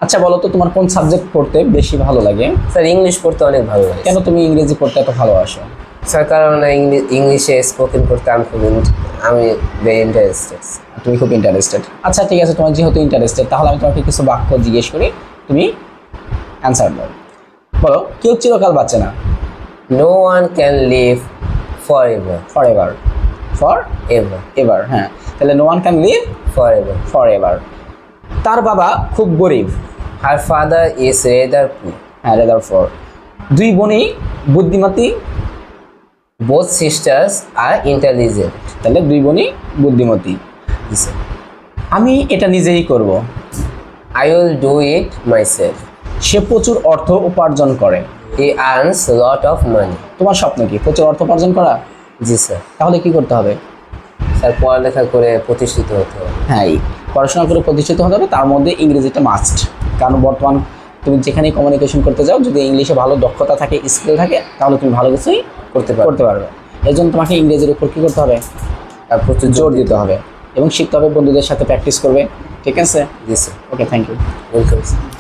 আচ্ছা বলো তো তোমার কোন সাবজেক্ট পড়তে বেশি ভালো লাগে? স্যার ইংলিশ পড়তে অনেক ভালো লাগে। কেন তুমি ইংরেজি পড়তে এত ভালোবাসো? স্যার কারণ ইংলিশে স্পোকেন করতে আমি ভেরি ইন্টারেস্টেড। তুমি খুব ইন্টারেস্টেড। আচ্ছা ঠিক আছে, তোমার যেহেতু ইন্টারেস্টেড তাহলে আমি তোমাকে কিছু বাক্য জিজ্ঞেস করি, তুমি অ্যান্সার দাও। বলো, কেউ চিরকাল বাঁচে না। No one can live forever. Forever, forever ever, হ্যাঁ। তাহলে no one can live forever. Forever. তার বাবা খুব গরিব। হার ফাদার ইজ রেদার পুর। হ্যাঁ, রেদার ফর। দুই বোনই বুদ্ধিমতী। Both sisters are intelligent. তাহলে দুই বোনই বুদ্ধিমতী। আমি এটা নিজেই করব। I will do it myself. সে প্রচুর অর্থ উপার্জন করে। He earns lot of money. তোমার স্বপ্ন কি প্রচুর অর্থ উপার্জন করা? জি স্যার। তাহলে কি করতে হবে? স্যার পড়ালেখা করে প্রতিষ্ঠিত হতে হবে। হ্যাঁ, পড়াশোনা করে প্রতিষ্ঠিত হতে হবে, তার মধ্যে ইংরেজিটা মাস্ট। কারণ বর্তমান তুমি যেখানেই কমিউনিকেশন করতে যাও, যদি ইংলিশে ভালো দক্ষতা থাকে, স্কিল থাকে, তাহলে তুমি ভালো কিছুই করতে পারবে। এই জন্য তোমাকে ইংরেজির উপর কী করতে হবে? প্রচুর জোর দিতে হবে এবং শিখতে হবে, বন্ধুদের সাথে প্র্যাকটিস করবে। ঠিক আছে? জি sir. Okay, thank you. Welcome sir.